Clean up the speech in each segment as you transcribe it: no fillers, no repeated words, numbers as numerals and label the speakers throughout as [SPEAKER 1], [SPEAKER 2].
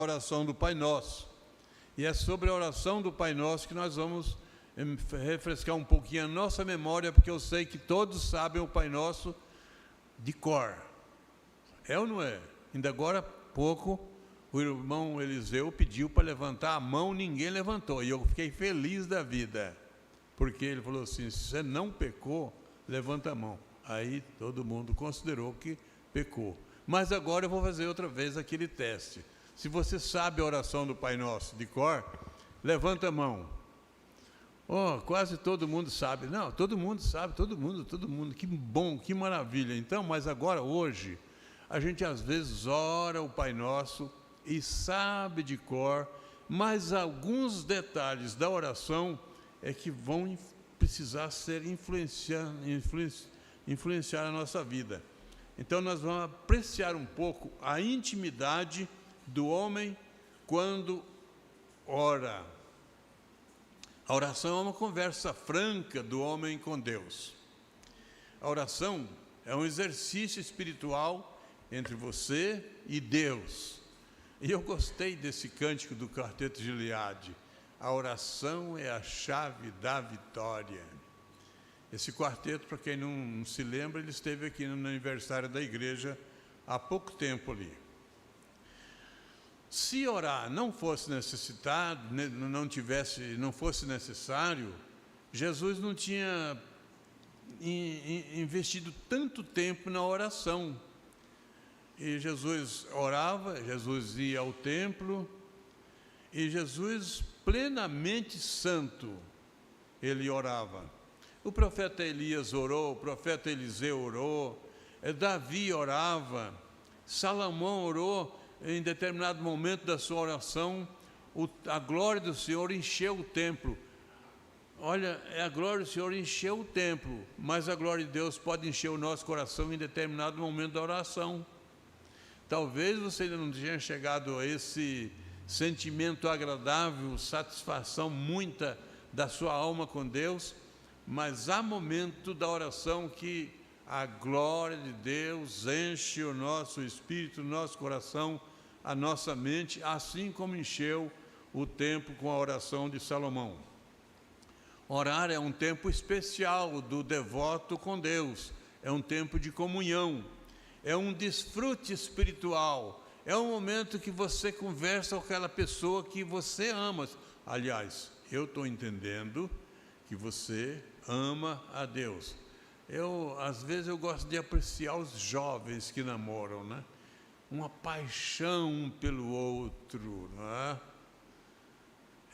[SPEAKER 1] oração do Pai Nosso. E é sobre a oração do Pai Nosso que nós vamos refrescar um pouquinho a nossa memória, porque eu sei que todos sabem o Pai Nosso de cor. É ou não é? Ainda agora há pouco, o irmão Eliseu pediu para levantar a mão, ninguém levantou. E eu fiquei feliz da vida, porque ele falou assim: se você não pecou, levanta a mão. Aí todo mundo considerou que pecou. Mas agora eu vou fazer outra vez aquele teste. Se você sabe a oração do Pai Nosso de cor, levanta a mão. Oh, quase todo mundo sabe. Não, todo mundo sabe, todo mundo. Que bom, que maravilha. Então, mas agora, hoje, a gente às vezes ora o Pai Nosso e sabe de cor, mas alguns detalhes da oração é que vão precisar ser influenciar a nossa vida. Então, nós vamos apreciar um pouco a intimidade do homem quando ora. A oração é uma conversa franca do homem com Deus. A oração é um exercício espiritual entre você e Deus. E eu gostei desse cântico do Quarteto Gileade. A oração é a chave da vitória. Esse quarteto, para quem não se lembra, ele esteve aqui no aniversário da igreja há pouco tempo ali. Se orar não fosse necessitado, não fosse necessário, Jesus não tinha investido tanto tempo na oração. E Jesus orava, Jesus ia ao templo, e Jesus, plenamente santo, ele orava. O profeta Elias orou, o profeta Eliseu orou, Davi orava, Salomão orou. Em determinado momento da sua oração, a glória do Senhor encheu o templo. Olha, a glória do Senhor encheu o templo, mas a glória de Deus pode encher o nosso coração em determinado momento da oração. Talvez você ainda não tenha chegado a esse sentimento agradável, satisfação muita da sua alma com Deus, mas há momento da oração que a glória de Deus enche o nosso espírito, o nosso coração, a nossa mente, assim como encheu o templo com a oração de Salomão. Orar é um tempo especial do devoto com Deus, é um tempo de comunhão, é um desfrute espiritual, é um momento que você conversa com aquela pessoa que você ama. Aliás, eu estou entendendo que você ama a Deus. Às vezes eu gosto de apreciar os jovens que namoram, né? Uma paixão um pelo outro, não é?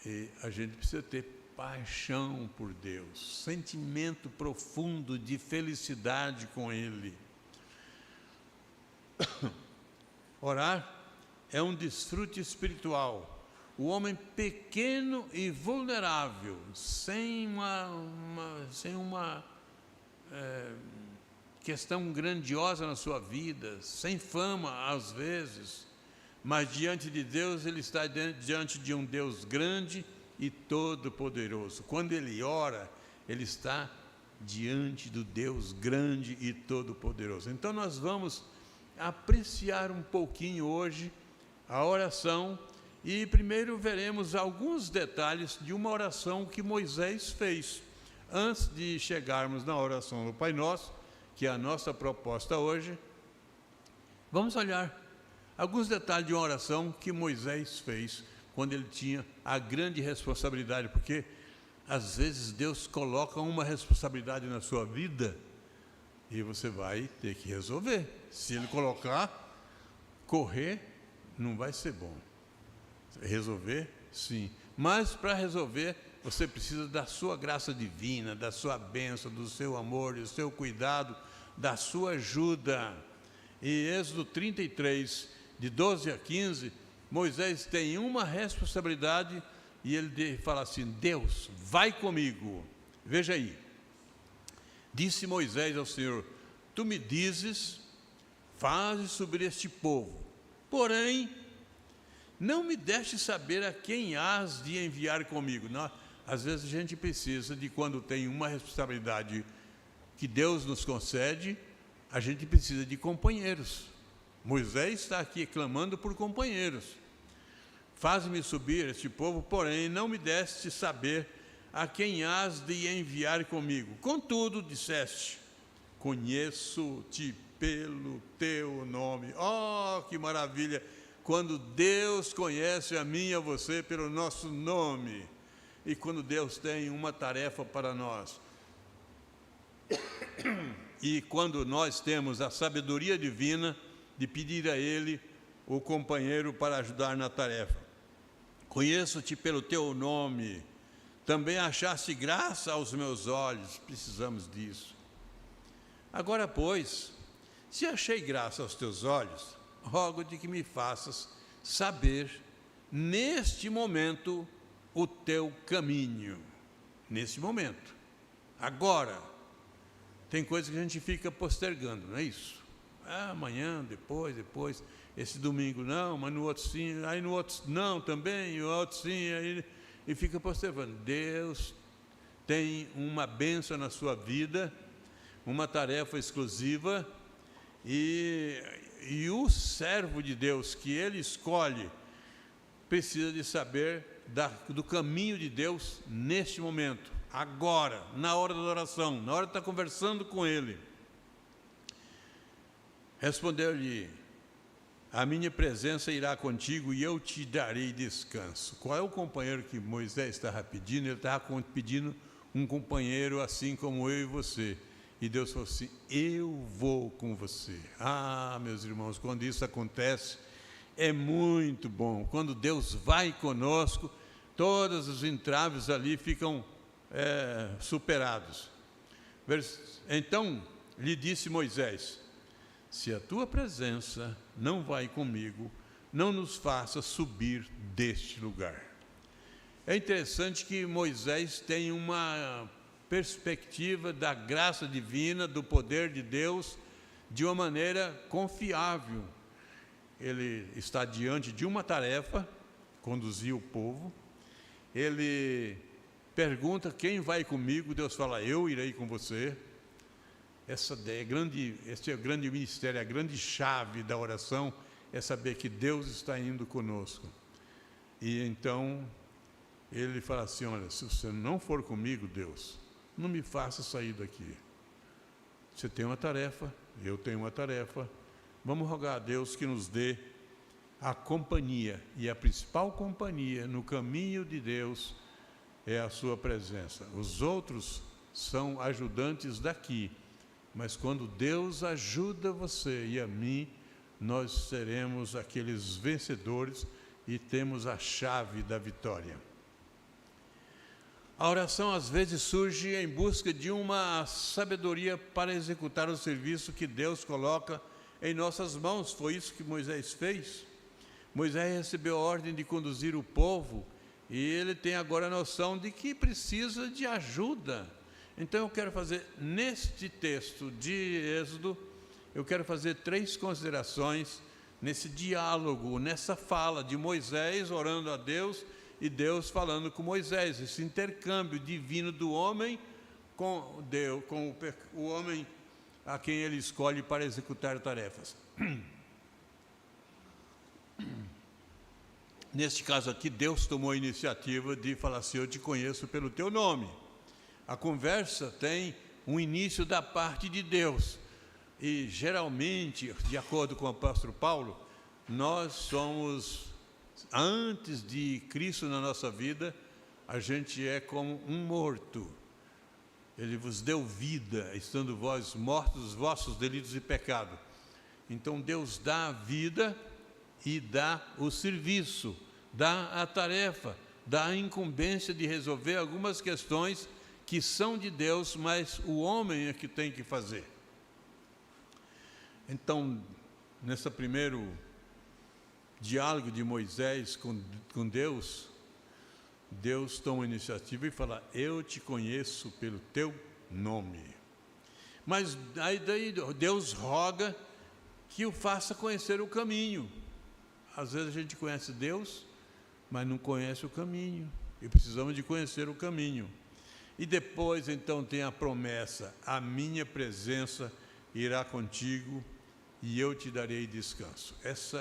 [SPEAKER 1] E a gente precisa ter paixão por Deus, sentimento profundo de felicidade com Ele. Orar é um desfrute espiritual. O homem pequeno e vulnerável, sem uma questão grandiosa na sua vida, sem fama às vezes, mas diante de Deus, ele está diante de um Deus grande e todo-poderoso. Quando ele ora, ele está diante do Deus grande e todo-poderoso. Então nós vamos apreciar um pouquinho hoje a oração e primeiro veremos alguns detalhes de uma oração que Moisés fez. Antes de chegarmos na oração do Pai Nosso, que é a nossa proposta hoje, vamos olhar alguns detalhes de uma oração que Moisés fez quando ele tinha a grande responsabilidade, porque às vezes Deus coloca uma responsabilidade na sua vida e você vai ter que resolver. Se ele colocar, correr não vai ser bom. Resolver, sim, mas para resolver você precisa da sua graça divina, da sua bênção, do seu amor, do seu cuidado, da sua ajuda. E Êxodo 33, de 12 a 15, Moisés tem uma responsabilidade e ele fala assim: Deus, vai comigo. Veja aí. Disse Moisés ao Senhor: tu me dizes, faze subir este povo, porém, não me deixes saber a quem hás de enviar comigo. Às vezes a gente precisa de, quando tem uma responsabilidade que Deus nos concede, a gente precisa de companheiros. Moisés está aqui clamando por companheiros. faz-me subir este povo, porém não me deste saber a quem hás de enviar comigo. Contudo, disseste, conheço-te pelo teu nome. Oh, que maravilha! Quando Deus conhece a mim e a você pelo nosso nome, e quando Deus tem uma tarefa para nós, e quando nós temos a sabedoria divina de pedir a Ele o companheiro para ajudar na tarefa. Conheço-te pelo teu nome, também achaste graça aos meus olhos. Precisamos disso. Agora, pois, se achei graça aos teus olhos, rogo-te que me faças saber, neste momento, o teu caminho. Neste momento. Agora. Tem coisas que a gente fica postergando, não é isso? Amanhã, depois, esse domingo não, mas no outro sim, aí no outro não também, e o outro sim, aí, e fica postergando. Deus tem uma bênção na sua vida, uma tarefa exclusiva, e o servo de Deus que Ele escolhe precisa de saber do caminho de Deus neste momento, agora, na hora da oração, na hora de estar conversando com Ele. Respondeu-lhe, a minha presença irá contigo e eu te darei descanso. Qual é o companheiro que Moisés estava pedindo? Ele estava pedindo um companheiro assim como eu e você. E Deus falou assim, eu vou com você. Ah, meus irmãos, quando isso acontece, é muito bom. Quando Deus vai conosco, todos os entraves ali ficam superados. Então, lhe disse Moisés, se a tua presença não vai comigo, não nos faça subir deste lugar. É interessante que Moisés tem uma perspectiva da graça divina, do poder de Deus, de uma maneira confiável. Ele está diante de uma tarefa, conduzir o povo. Ele pergunta quem vai comigo, Deus fala, eu irei com você. Esse é o grande ministério, a grande chave da oração, é saber que Deus está indo conosco. E então, ele fala assim, olha, se você não for comigo, Deus, não me faça sair daqui. Você tem uma tarefa, eu tenho uma tarefa, vamos rogar a Deus que nos dê a companhia, e a principal companhia no caminho de Deus é a sua presença. Os outros são ajudantes daqui, mas quando Deus ajuda você e a mim, nós seremos aqueles vencedores e temos a chave da vitória. A oração às vezes surge em busca de uma sabedoria para executar o serviço que Deus coloca em nossas mãos. Foi isso que Moisés fez. Moisés recebeu a ordem de conduzir o povo e ele tem agora a noção de que precisa de ajuda. Então eu quero fazer, neste texto de Êxodo, eu quero fazer 3 considerações nesse diálogo, nessa fala de Moisés orando a Deus e Deus falando com Moisés, esse intercâmbio divino do homem com Deus, com o homem a quem ele escolhe para executar tarefas. Neste caso aqui, Deus tomou a iniciativa de falar assim, eu te conheço pelo teu nome. A conversa tem um início da parte de Deus. E geralmente, de acordo com o apóstolo Paulo, nós somos, antes de Cristo na nossa vida, a gente é como um morto. Ele vos deu vida, estando vós mortos os vossos delitos e pecados. Então Deus dá a vida e dá o serviço, dá a tarefa, dá a incumbência de resolver algumas questões que são de Deus, mas o homem é que tem que fazer. Então, nesse primeiro diálogo de Moisés com Deus, Deus toma a iniciativa e fala, eu te conheço pelo teu nome. Mas aí daí Deus roga que o faça conhecer o caminho. Às vezes a gente conhece Deus, mas não conhece o caminho. E precisamos de conhecer o caminho. E depois, então, tem a promessa, a minha presença irá contigo e eu te darei descanso. Esse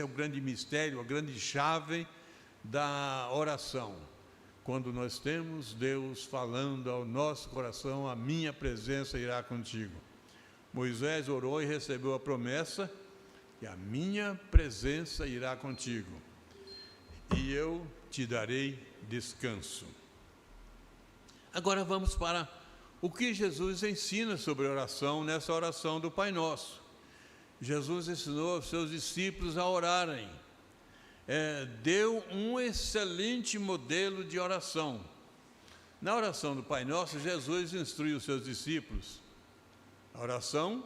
[SPEAKER 1] é o grande mistério, a grande chave da oração. Quando nós temos Deus falando ao nosso coração, a minha presença irá contigo. Moisés orou e recebeu a promessa, e a minha presença irá contigo, e eu te darei descanso. Agora vamos para o que Jesus ensina sobre oração nessa oração do Pai Nosso. Jesus ensinou aos seus discípulos a orarem. Deu um excelente modelo de oração. Na oração do Pai Nosso, Jesus instrui os seus discípulos. A oração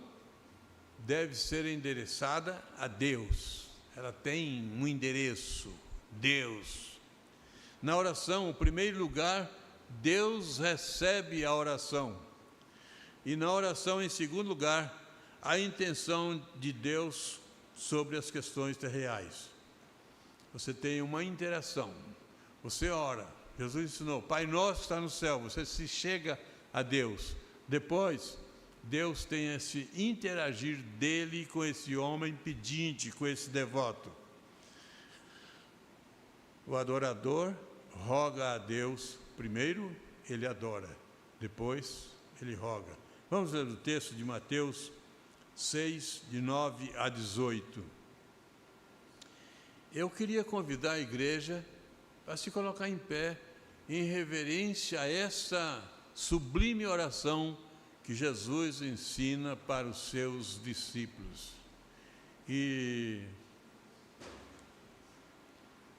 [SPEAKER 1] deve ser endereçada a Deus. Ela tem um endereço, Deus. Na oração, em primeiro lugar, Deus recebe a oração. E na oração, em segundo lugar, a intenção de Deus sobre as questões terreais. Você tem uma interação, você ora. Jesus ensinou, Pai Nosso que está no céu, você se chega a Deus. Depois, Deus tem esse interagir dele com esse homem pedinte, com esse devoto. O adorador roga a Deus, primeiro ele adora, depois ele roga. Vamos ler o texto de Mateus 6, de 9 a 18. Eu queria convidar a igreja a se colocar em pé, em reverência a essa sublime oração que Jesus ensina para os seus discípulos. E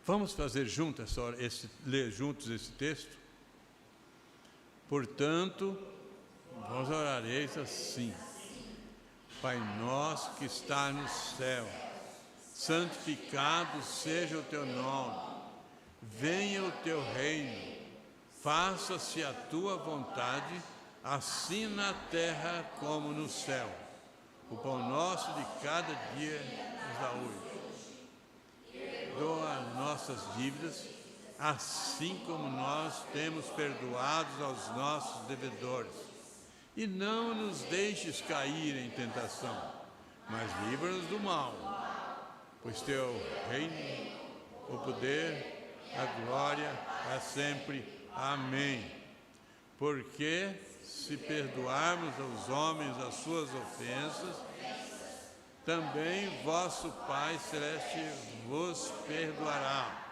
[SPEAKER 1] vamos fazer juntos ler juntos esse texto? Portanto, vós orareis assim: Pai nosso que está no céu, santificado seja o teu nome, venha o teu reino, faça-se a tua vontade, assim na terra como no céu. O pão nosso de cada dia nos dá hoje. Perdoa as nossas dívidas, assim como nós temos perdoados aos nossos devedores. E não nos deixes cair em tentação, mas livra-nos do mal. Pois teu reino, o poder, a glória, é sempre. Amém. Porque se perdoarmos aos homens as suas ofensas, também vosso Pai Celeste vos perdoará.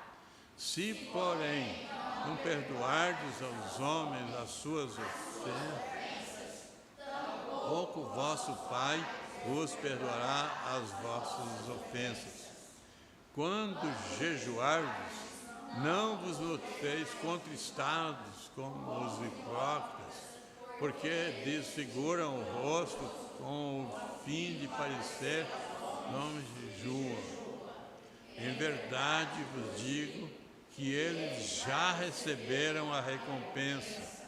[SPEAKER 1] Se, porém, não perdoardes aos homens as suas ofensas, pouco vosso Pai vos perdoará as vossas ofensas. Quando jejuardes, não vos noteis contristados como os hipócritas, porque desfiguram o rosto com o fim de parecer não jejuam. Em verdade vos digo que eles já receberam a recompensa.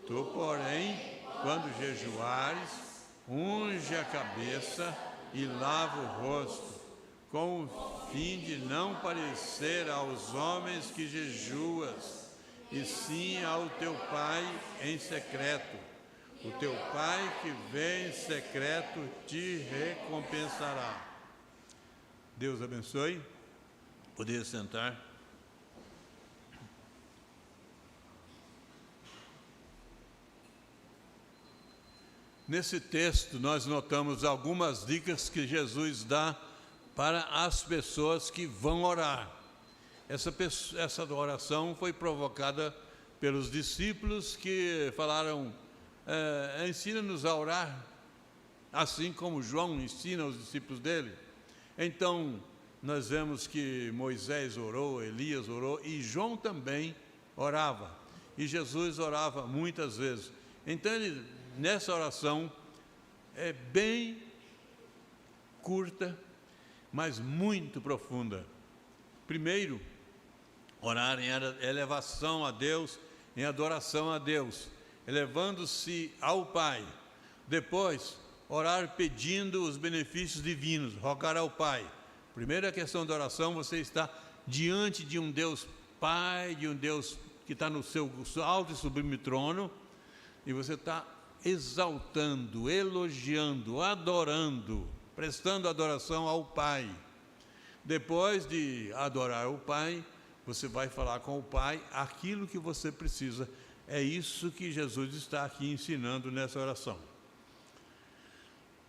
[SPEAKER 1] Tu, porém, quando jejuares, unge a cabeça e lava o rosto, com o fim de não parecer aos homens que jejuas, e sim ao teu Pai em secreto. O teu Pai que vem em secreto te recompensará. Deus abençoe. Poder sentar. Nesse texto, nós notamos algumas dicas que Jesus dá para as pessoas que vão orar. Essa oração foi provocada pelos discípulos que falaram, ensina-nos a orar, assim como João ensina os discípulos dele. Então, nós vemos que Moisés orou, Elias orou, e João também orava. E Jesus orava muitas vezes. Então, nessa oração, é bem curta, mas muito profunda. Primeiro, orar em elevação a Deus, em adoração a Deus, elevando-se ao Pai. Depois, orar pedindo os benefícios divinos, rogar ao Pai. Primeira questão da oração, você está diante de um Deus Pai, de um Deus que está no seu alto e sublime trono, e você está exaltando, elogiando, adorando prestando adoração ao Pai. Depois de adorar o Pai, você vai falar com o Pai aquilo que você precisa. É isso que Jesus está aqui ensinando nessa oração.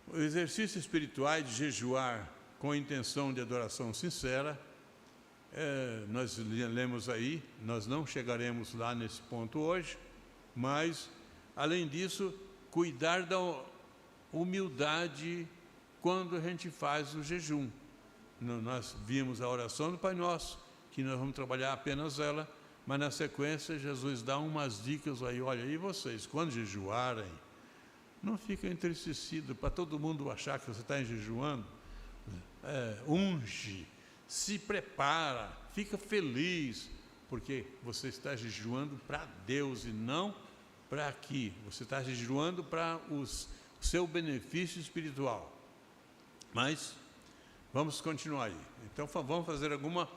[SPEAKER 1] O exercício espiritual de jejuar com intenção de adoração sincera, nós lemos aí, nós não chegaremos lá nesse ponto hoje, mas, além disso, cuidar da humildade quando a gente faz o jejum. Nós vimos a oração do Pai Nosso, que nós vamos trabalhar apenas ela, mas na sequência Jesus dá umas dicas aí, olha, e vocês, quando jejuarem, não fiquem entristecidos para todo mundo achar que você está jejuando, unge, se prepara, fica feliz, porque você está jejuando para Deus e não para aqui, você está jejuando para o seu benefício espiritual. Mas vamos continuar aí. Então vamos fazer algumas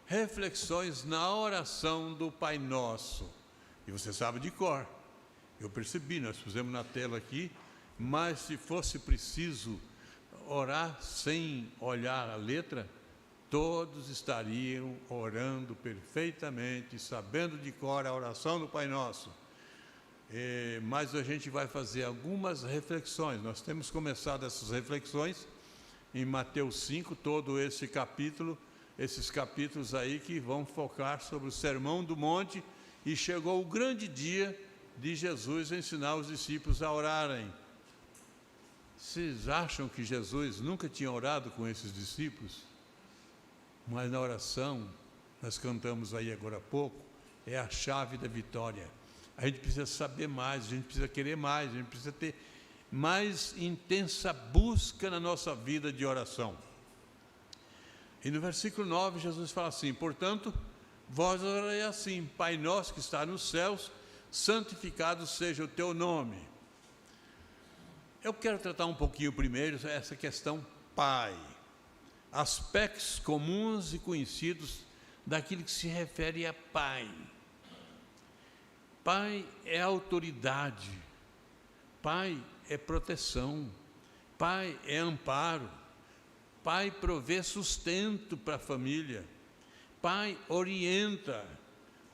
[SPEAKER 1] reflexões na oração do Pai Nosso. E você sabe de cor. Eu percebi, nós pusemos na tela aqui, mas se fosse preciso orar sem olhar a letra, todos estariam orando perfeitamente, sabendo de cor a oração do Pai Nosso. Mas a gente vai fazer algumas reflexões. Nós temos começado essas reflexões em Mateus 5, todo esse capítulo, esses capítulos aí que vão focar sobre o Sermão do Monte, e chegou o grande dia de Jesus ensinar os discípulos a orarem. Vocês acham que Jesus nunca tinha orado com esses discípulos? Mas na oração, nós cantamos aí agora há pouco, é a chave da vitória. A gente precisa saber mais, a gente precisa querer mais, a gente precisa ter mais intensa busca na nossa vida de oração. E no versículo 9, Jesus fala assim: portanto, vós orai assim, Pai nosso que está nos céus, santificado seja o teu nome. Eu quero tratar um pouquinho primeiro essa questão Pai, aspectos comuns e conhecidos daquilo que se refere a Pai. Pai é autoridade, Pai é proteção, Pai é amparo, Pai provê sustento para a família, Pai orienta,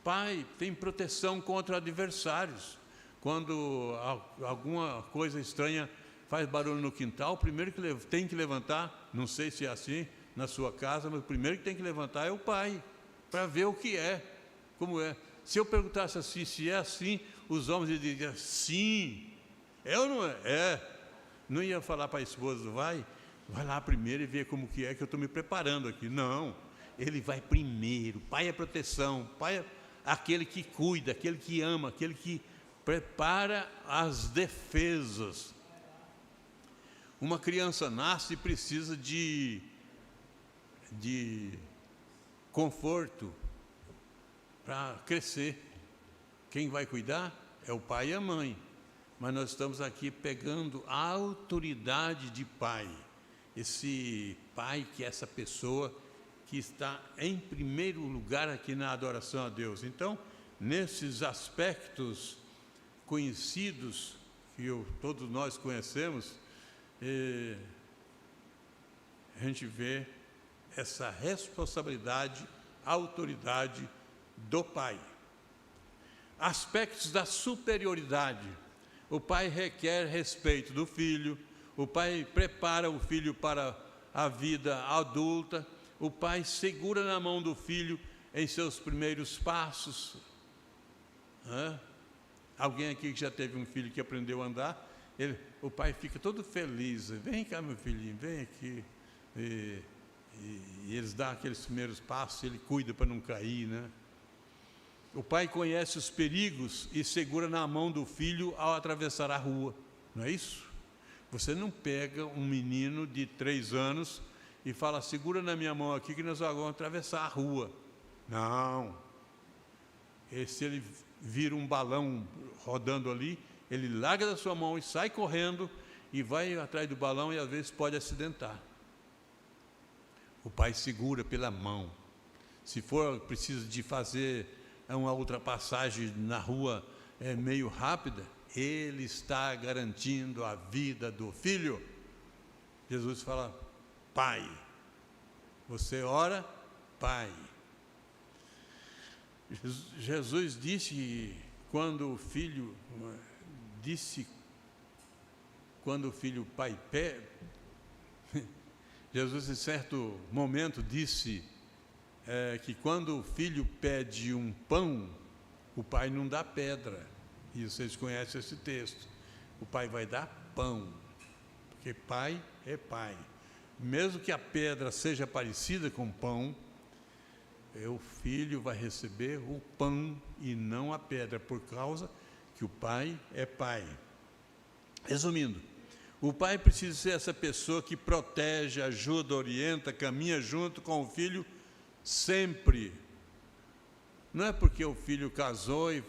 [SPEAKER 1] Pai tem proteção contra adversários. Quando alguma coisa estranha faz barulho no quintal, o primeiro que tem que levantar, não sei se é assim na sua casa, mas o primeiro que tem que levantar é o pai, para ver o que é, como é. Se eu perguntasse assim, se é assim, os homens diriam, sim, é ou não é? É. Não ia falar para a esposa, vai lá primeiro e ver como que é, que eu estou me preparando aqui. Não, ele vai primeiro. Pai é proteção, pai é aquele que cuida, aquele que ama, aquele que prepara as defesas. Uma criança nasce e precisa de conforto para crescer. Quem vai cuidar é o pai e a mãe. Mas nós estamos aqui pegando a autoridade de pai. Esse pai que é essa pessoa que está em primeiro lugar aqui na adoração a Deus. Então, nesses aspectos conhecidos, que todos nós conhecemos, a gente vê essa responsabilidade, autoridade do pai. Aspectos da superioridade. O pai requer respeito do filho, o pai prepara o filho para a vida adulta, o pai segura na mão do filho em seus primeiros passos. Alguém aqui que já teve um filho que aprendeu a andar, o pai fica todo feliz, vem cá meu filhinho, vem aqui, e eles dão aqueles primeiros passos, ele cuida para não cair, né? O pai conhece os perigos e segura na mão do filho ao atravessar a rua, não é isso? Você não pega um menino de 3 anos e fala, segura na minha mão aqui que nós vamos atravessar a rua. Não. Se ele vira um balão rodando ali, ele larga da sua mão e sai correndo e vai atrás do balão e às vezes pode acidentar. O pai segura pela mão. Se for preciso de fazer uma ultrapassagem na rua meio rápida, ele está garantindo a vida do filho. Jesus fala, Pai. Você ora, Pai. Jesus disse quando o filho pai pede, Jesus em certo momento disse que quando o filho pede um pão, o pai não dá pedra. E vocês conhecem esse texto. O pai vai dar pão, porque pai é pai. Mesmo que a pedra seja parecida com pão, o filho vai receber o pão e não a pedra, por causa que o pai é pai. Resumindo, o pai precisa ser essa pessoa que protege, ajuda, orienta, caminha junto com o filho sempre. Não é porque o filho casou e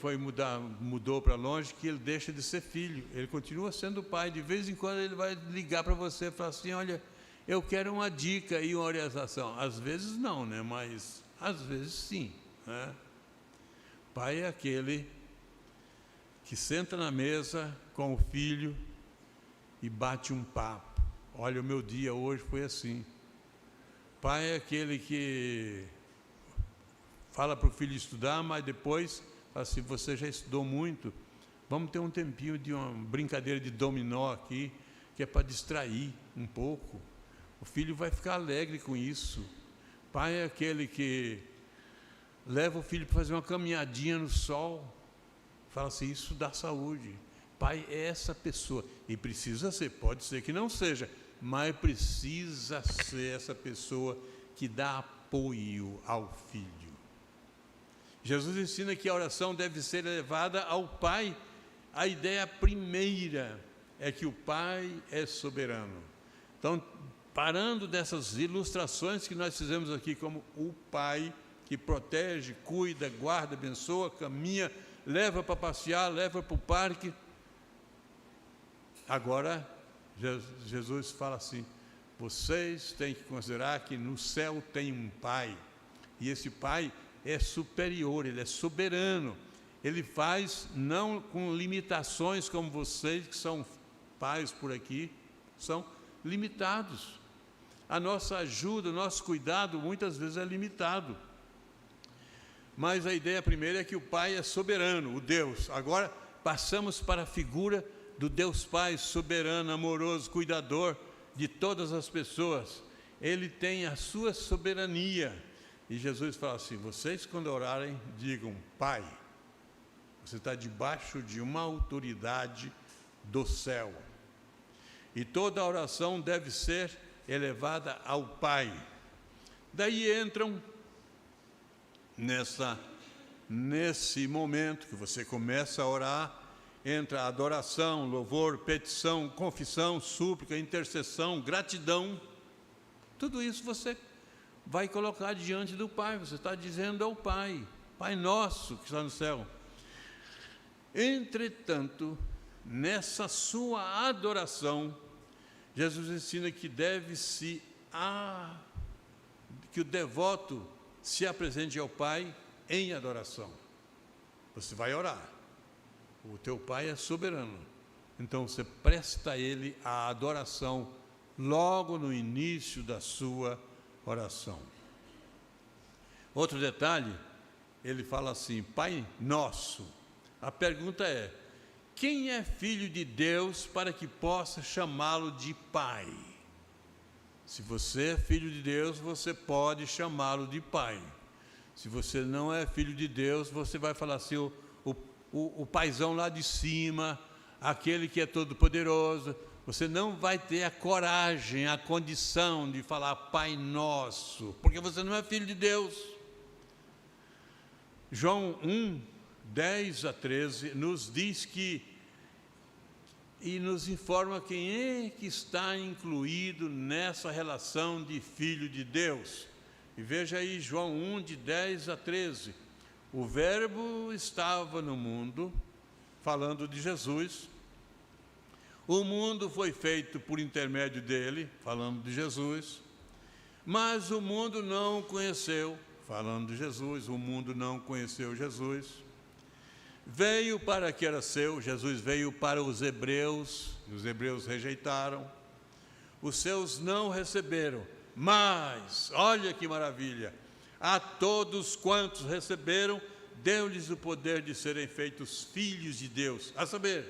[SPEAKER 1] mudou para longe que ele deixa de ser filho. Ele continua sendo pai. De vez em quando ele vai ligar para você e falar assim, olha, eu quero uma dica e uma orientação. Às vezes não, né? Mas às vezes sim, né? Pai é aquele que senta na mesa com o filho e bate um papo. Olha, o meu dia hoje foi assim. Pai é aquele que fala para o filho estudar, mas depois fala assim, você já estudou muito, vamos ter um tempinho de uma brincadeira de dominó aqui, que é para distrair um pouco. O filho vai ficar alegre com isso. Pai é aquele que leva o filho para fazer uma caminhadinha no sol, fala assim, isso dá saúde. Pai é essa pessoa, e precisa ser, pode ser que não seja, mas precisa ser essa pessoa que dá apoio ao filho. Jesus ensina que a oração deve ser elevada ao Pai. A ideia primeira é que o Pai é soberano. Então, parando dessas ilustrações que nós fizemos aqui, como o Pai que protege, cuida, guarda, abençoa, caminha, leva para passear, leva para o parque. Agora, Jesus fala assim, vocês têm que considerar que no céu tem um Pai, e esse Pai é superior, Ele é soberano, Ele faz não com limitações como vocês que são pais por aqui, são limitados. A nossa ajuda, o nosso cuidado muitas vezes é limitado. Mas a ideia primeira é que o Pai é soberano, o Deus. Agora passamos para a figura do Deus Pai soberano, amoroso, cuidador de todas as pessoas. Ele tem a sua soberania. E Jesus fala assim, vocês quando orarem, digam, Pai, você está debaixo de uma autoridade do céu. E toda oração deve ser elevada ao Pai. Daí entram, nesse momento que você começa a orar, entra a adoração, louvor, petição, confissão, súplica, intercessão, gratidão. Tudo isso você vai colocar diante do Pai, você está dizendo ao Pai, Pai nosso que está no céu. Entretanto, nessa sua adoração, Jesus ensina que que o devoto se apresente ao Pai em adoração. Você vai orar, o teu Pai é soberano, então você presta a Ele a adoração logo no início da sua oração. Outro detalhe, ele fala assim, Pai nosso. A pergunta é, quem é filho de Deus para que possa chamá-lo de Pai? Se você é filho de Deus, você pode chamá-lo de Pai. Se você não é filho de Deus, você vai falar assim, o paizão lá de cima, aquele que é todo poderoso. Você não vai ter a coragem, a condição de falar Pai Nosso, porque você não é filho de Deus. João 1, 10 a 13, nos diz e nos informa quem é que está incluído nessa relação de filho de Deus. E veja aí João 1, de 10 a 13. O Verbo estava no mundo, falando de Jesus. O mundo foi feito por intermédio dele, falando de Jesus, mas o mundo não o conheceu, falando de Jesus, o mundo não conheceu Jesus. Veio para que era seu, Jesus veio para os hebreus, e os hebreus rejeitaram. Os seus não receberam, mas, olha que maravilha, a todos quantos receberam, deu-lhes o poder de serem feitos filhos de Deus, a saber,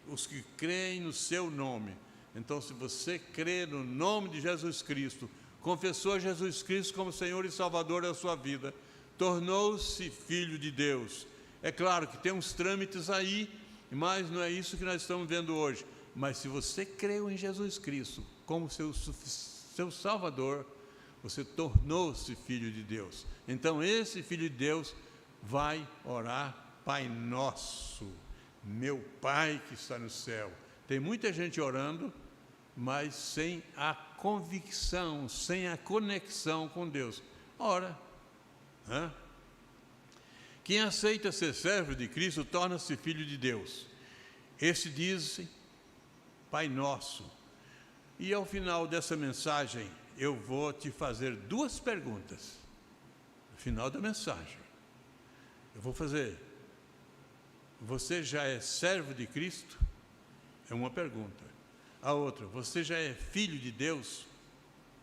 [SPEAKER 1] os que creem no seu nome. Então, se você crê no nome de Jesus Cristo, confessou Jesus Cristo como Senhor e Salvador da sua vida, tornou-se filho de Deus. É claro que tem uns trâmites aí, mas não é isso que nós estamos vendo hoje. Mas se você creu em Jesus Cristo como seu Salvador, você tornou-se filho de Deus. Então esse filho de Deus vai orar: Pai nosso, meu Pai que está no céu. Tem muita gente orando, mas sem a convicção, sem a conexão com Deus. Ora, quem aceita ser servo de Cristo torna-se filho de Deus. Esse diz Pai Nosso. E ao final dessa mensagem, eu vou te fazer duas perguntas. No final da mensagem, eu vou fazer: você já é servo de Cristo? É uma pergunta. A outra: você já é filho de Deus?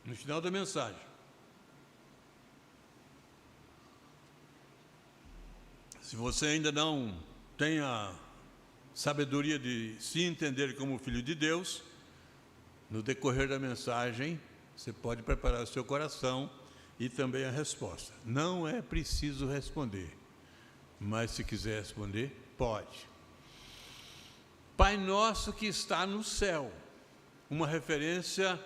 [SPEAKER 1] No final da mensagem. Se você ainda não tem a sabedoria de se entender como filho de Deus, no decorrer da mensagem, você pode preparar o seu coração e também a resposta. Não é preciso responder, mas se quiser responder, pode. Pai nosso que está no céu, uma referência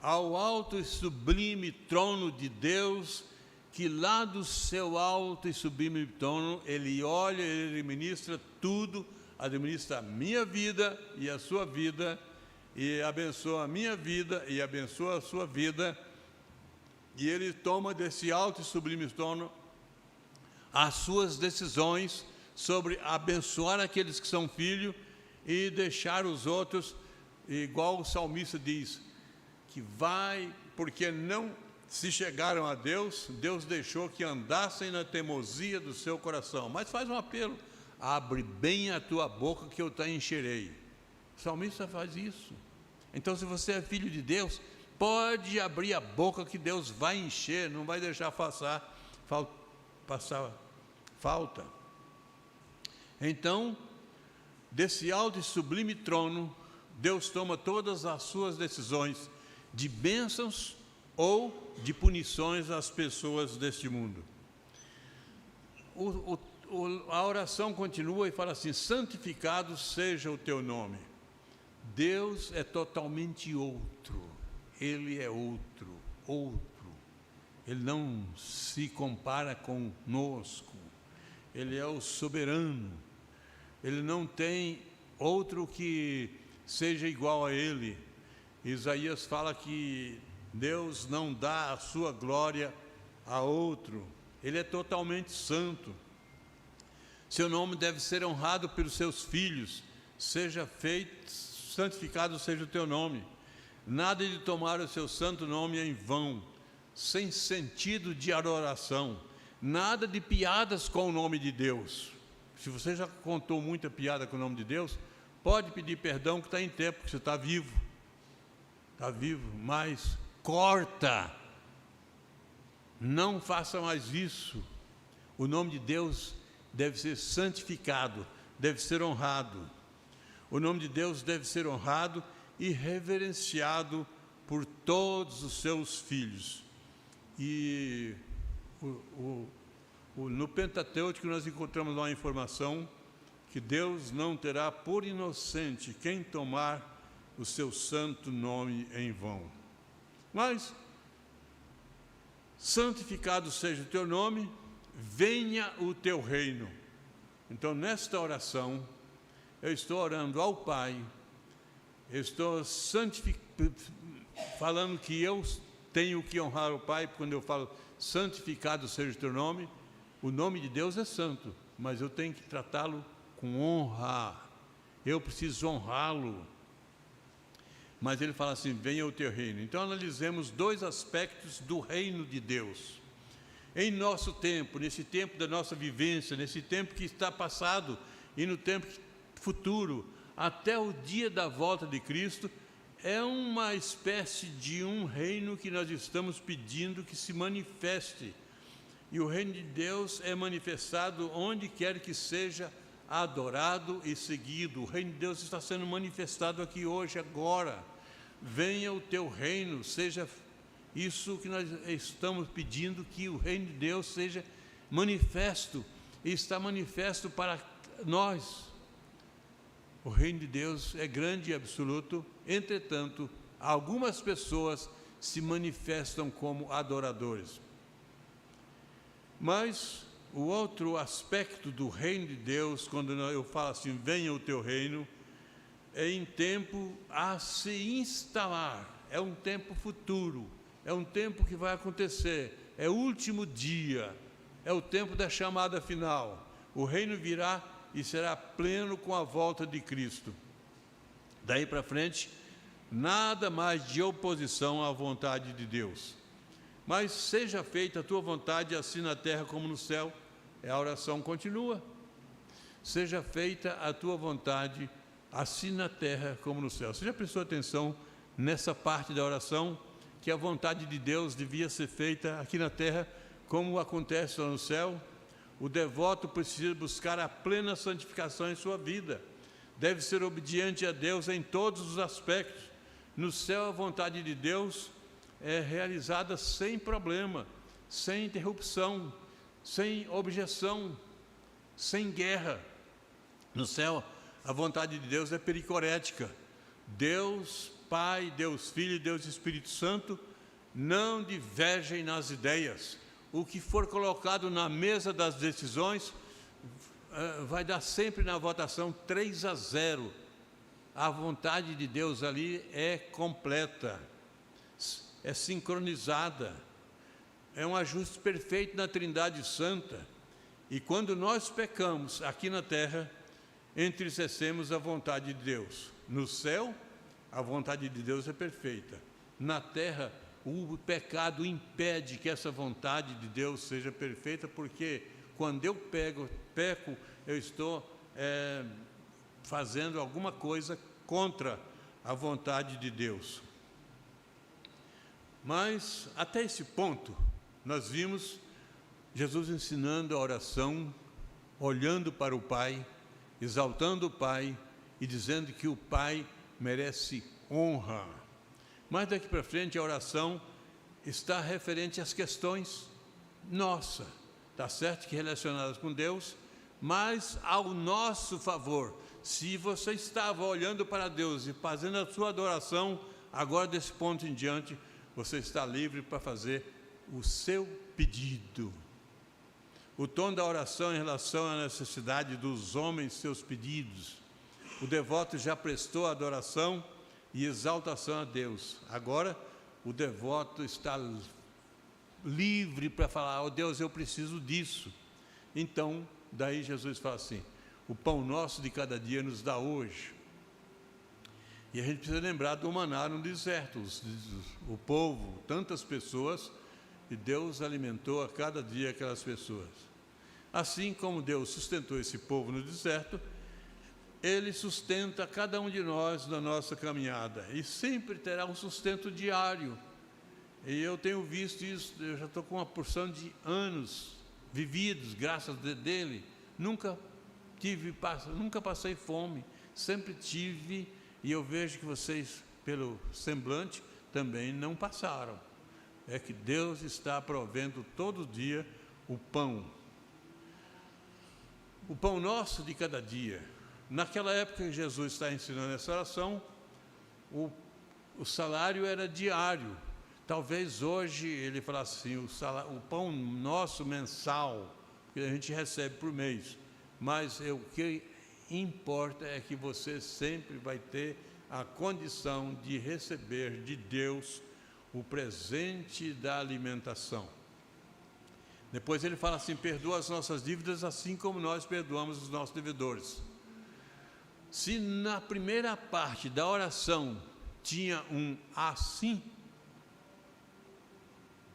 [SPEAKER 1] ao alto e sublime trono de Deus, que lá do seu alto e sublime trono, Ele olha, Ele administra tudo, administra a minha vida e a sua vida, e abençoa a minha vida e abençoa a sua vida, e Ele toma desse alto e sublime trono as suas decisões sobre abençoar aqueles que são filhos e deixar os outros, igual o salmista diz, que vai, porque não se chegaram a Deus, Deus deixou que andassem na teimosia do seu coração. Mas faz um apelo: abre bem a tua boca que eu te encherei. O salmista faz isso. Então, se você é filho de Deus, pode abrir a boca que Deus vai encher, não vai deixar passar falta. Então, desse alto e sublime trono, Deus toma todas as suas decisões de bênçãos ou de punições às pessoas deste mundo. A oração continua e fala assim: santificado seja o teu nome. Deus é totalmente outro, Ele é outro. Ele não se compara conosco, Ele é o soberano, Ele não tem outro que seja igual a Ele. Isaías fala que Deus não dá a sua glória a outro, Ele é totalmente santo. Seu nome deve ser honrado pelos seus filhos. Seja feito, santificado seja o teu nome. Nada de tomar o seu santo nome em vão, sem sentido de adoração. Nada de piadas com o nome de Deus. Se você já contou muita piada com o nome de Deus, pode pedir perdão que está em tempo, que você está vivo. Está vivo, mas corta. Não faça mais isso. O nome de Deus deve ser santificado, deve ser honrado. O nome de Deus deve ser honrado e reverenciado por todos os seus filhos. E no Pentateuco nós encontramos lá a informação que Deus não terá por inocente quem tomar o seu santo nome em vão. Mas, santificado seja o teu nome, venha o teu reino. Então, nesta oração, eu estou orando ao Pai, eu estou falando que eu tenho que honrar o Pai. Quando eu falo santificado seja o teu nome, o nome de Deus é santo, mas eu tenho que tratá-lo com honra, eu preciso honrá-lo. Mas ele fala assim: venha o teu reino. Então analisemos dois aspectos do reino de Deus. Em nosso tempo, nesse tempo da nossa vivência, nesse tempo que está passado e no tempo futuro, até o dia da volta de Cristo, é uma espécie de um reino que nós estamos pedindo que se manifeste. E o reino de Deus é manifestado onde quer que seja adorado e seguido. O reino de Deus está sendo manifestado aqui hoje, agora. Venha o teu reino, seja isso que nós estamos pedindo, que o reino de Deus seja manifesto, e está manifesto para nós. O reino de Deus é grande e absoluto, entretanto, algumas pessoas se manifestam como adoradores. Mas o outro aspecto do reino de Deus, quando eu falo assim, venha o teu reino, é em tempo a se instalar, é um tempo futuro, é um tempo que vai acontecer, é o último dia, é o tempo da chamada final. O reino virá e será pleno com a volta de Cristo. Daí para frente, nada mais de oposição à vontade de Deus. Mas seja feita a tua vontade, assim na terra como no céu. A oração continua. Seja feita a tua vontade, assim na terra como no céu. Você já prestou atenção nessa parte da oração, que a vontade de Deus devia ser feita aqui na terra, como acontece lá no céu? O devoto precisa buscar a plena santificação em sua vida. Deve ser obediente a Deus em todos os aspectos. No céu, a vontade de Deus é realizada sem problema, sem interrupção, sem objeção, sem guerra. No céu, a vontade de Deus é pericorética. Deus Pai, Deus Filho e Deus Espírito Santo não divergem nas ideias. O que for colocado na mesa das decisões vai dar sempre na votação 3-0. A vontade de Deus ali é completa, é sincronizada, é um ajuste perfeito na Trindade Santa. E quando nós pecamos aqui na terra, entristecemos a vontade de Deus. No céu, a vontade de Deus é perfeita. Na terra, o pecado impede que essa vontade de Deus seja perfeita, porque quando eu peco, eu estou fazendo alguma coisa contra a vontade de Deus. Mas, até esse ponto, nós vimos Jesus ensinando a oração, olhando para o Pai, exaltando o Pai e dizendo que o Pai merece honra. Mas daqui para frente a oração está referente às questões nossas, está certo que relacionadas com Deus, mas ao nosso favor. Se você estava olhando para Deus e fazendo a sua adoração, agora desse ponto em diante, você está livre para fazer o seu pedido. O tom da oração em relação à necessidade dos homens, seus pedidos. O devoto já prestou adoração e exaltação a Deus. Agora, o devoto está livre para falar, Deus, eu preciso disso. Então, daí Jesus fala assim, o pão nosso de cada dia nos dá hoje. E a gente precisa lembrar do maná no deserto, o povo, tantas pessoas, e Deus alimentou a cada dia aquelas pessoas. Assim como Deus sustentou esse povo no deserto, Ele sustenta cada um de nós na nossa caminhada, e sempre terá um sustento diário. E eu tenho visto isso, eu já estou com uma porção de anos vividos, graças dele, nunca passei fome, sempre tive, e eu vejo que vocês, pelo semblante, também não passaram. É que Deus está provendo todo dia o pão nosso de cada dia. Naquela época que Jesus está ensinando essa oração, o salário era diário. Talvez hoje ele falasse assim, o pão nosso mensal, que a gente recebe por mês. Mas o que importa é que você sempre vai ter a condição de receber de Deus o presente da alimentação. Depois ele fala assim, perdoa as nossas dívidas assim como nós perdoamos os nossos devedores. Se na primeira parte da oração tinha um assim,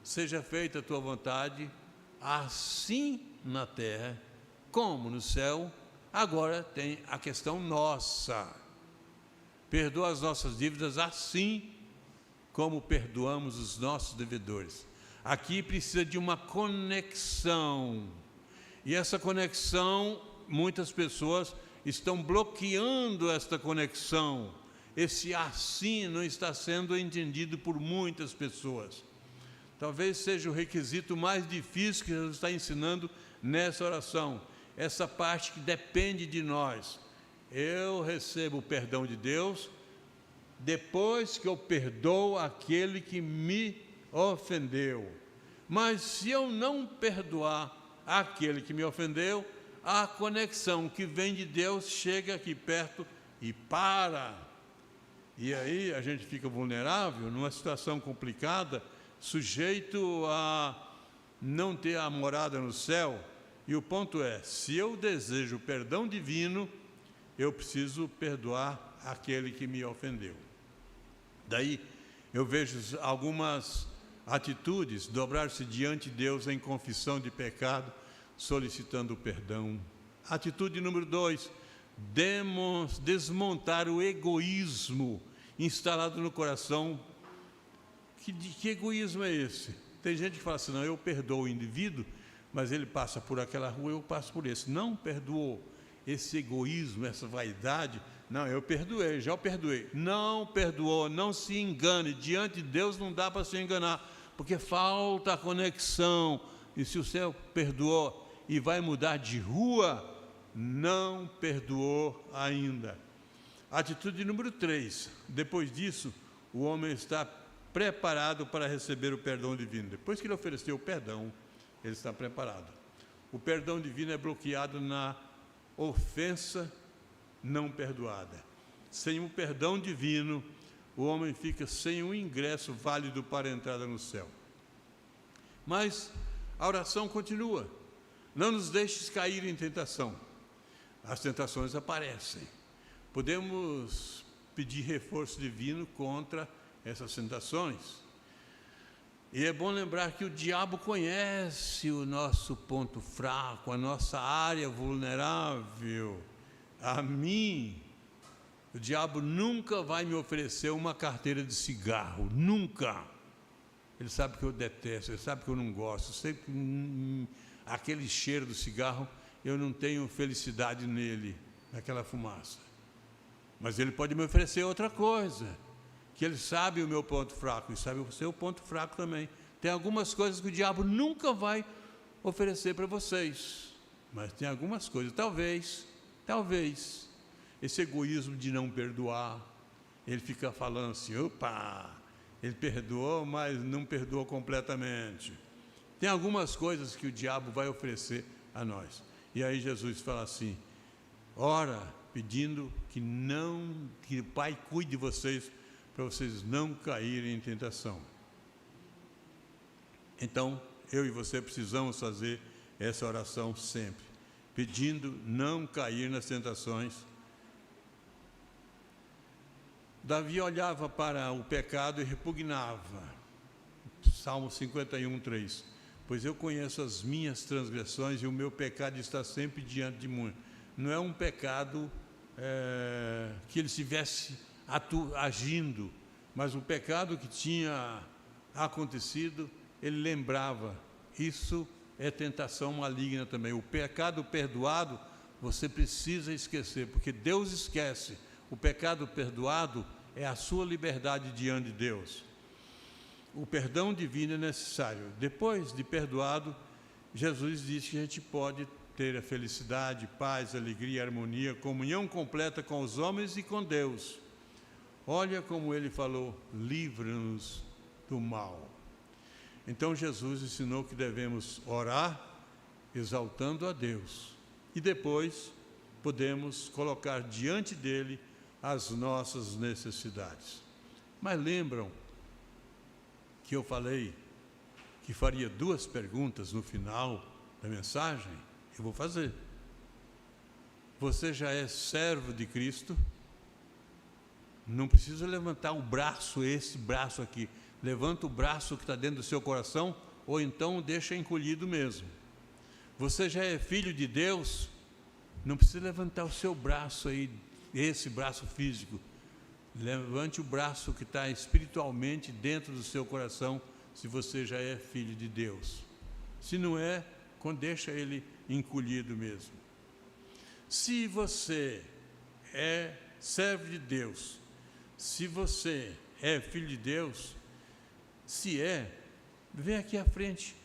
[SPEAKER 1] seja feita a tua vontade, assim na terra como no céu, agora tem a questão nossa. perdoa as nossas dívidas assim como perdoamos os nossos devedores. Aqui precisa de uma conexão. E essa conexão, muitas pessoas estão bloqueando esta conexão. Esse assim não está sendo entendido por muitas pessoas. Talvez seja o requisito mais difícil que Jesus está ensinando nessa oração. Essa parte que depende de nós. Eu recebo o perdão de Deus depois que eu perdoo aquele que me ofendeu. Mas se eu não perdoar aquele que me ofendeu, a conexão que vem de Deus chega aqui perto e para. E aí a gente fica vulnerável, numa situação complicada, sujeito a não ter a morada no céu. E o ponto é, se eu desejo perdão divino, eu preciso perdoar aquele que me ofendeu. Daí eu vejo algumas atitudes, dobrar-se diante de Deus em confissão de pecado, solicitando perdão. Atitude número 2, desmontar o egoísmo instalado no coração. Que egoísmo é esse? Tem gente que fala assim, não, eu perdoo o indivíduo, mas ele passa por aquela rua, eu passo por esse. Não perdoou. Esse egoísmo, essa vaidade, não, eu perdoei, já o perdoei. Não perdoou, não se engane, diante de Deus não dá para se enganar, porque falta a conexão. E se o céu perdoou e vai mudar de rua, não perdoou ainda. Atitude número 3, depois disso, o homem está preparado para receber o perdão divino. Depois que ele ofereceu o perdão, ele está preparado. O perdão divino é bloqueado na ofensa não perdoada. Sem o perdão divino, o homem fica sem um ingresso válido para a entrada no céu. Mas a oração continua. Não nos deixes cair em tentação. As tentações aparecem. Podemos pedir reforço divino contra essas tentações. E é bom lembrar que o diabo conhece o nosso ponto fraco, a nossa área vulnerável. A mim, o diabo nunca vai me oferecer uma carteira de cigarro, nunca. Ele sabe que eu detesto, ele sabe que eu não gosto, sei que aquele cheiro do cigarro, eu não tenho felicidade nele, naquela fumaça. Mas ele pode me oferecer outra coisa, que ele sabe o meu ponto fraco, e sabe o seu ponto fraco também. Tem algumas coisas que o diabo nunca vai oferecer para vocês, mas tem algumas coisas, talvez, esse egoísmo de não perdoar, ele fica falando assim, opa, ele perdoou, mas não perdoou completamente. Tem algumas coisas que o diabo vai oferecer a nós. E aí Jesus fala assim, ora, pedindo que o Pai cuide de vocês, para vocês não caírem em tentação. Então, eu e você precisamos fazer essa oração sempre, pedindo não cair nas tentações. Davi olhava para o pecado e repugnava. Salmo 51, 3. Pois eu conheço as minhas transgressões e o meu pecado está sempre diante de mim. Não é um pecado que ele estivesse agindo, mas o pecado que tinha acontecido, ele lembrava. Isso é tentação maligna também. O pecado perdoado, você precisa esquecer, porque Deus esquece. O pecado perdoado é a sua liberdade diante de Deus. O perdão divino é necessário. Depois de perdoado, Jesus disse que a gente pode ter a felicidade, paz, alegria, harmonia, comunhão completa com os homens e com Deus. Olha como ele falou, livra-nos do mal. Então Jesus ensinou que devemos orar exaltando a Deus. E depois podemos colocar diante dele as nossas necessidades. Mas lembram que eu falei que faria 2 perguntas no final da mensagem? Eu vou fazer. Você já é servo de Cristo? Não precisa levantar o braço, esse braço aqui. Levanta o braço que está dentro do seu coração, ou então deixa encolhido mesmo. Você já é filho de Deus? Não precisa levantar o seu braço aí, esse braço físico. Levante o braço que está espiritualmente dentro do seu coração, se você já é filho de Deus. Se não é, deixa ele encolhido mesmo. Se você é servo de Deus, se você é filho de Deus, se é, vem aqui à frente.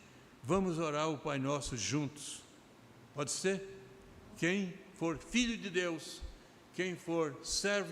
[SPEAKER 1] Vamos orar o Pai Nosso juntos. Pode ser? Quem for filho de Deus, quem for servo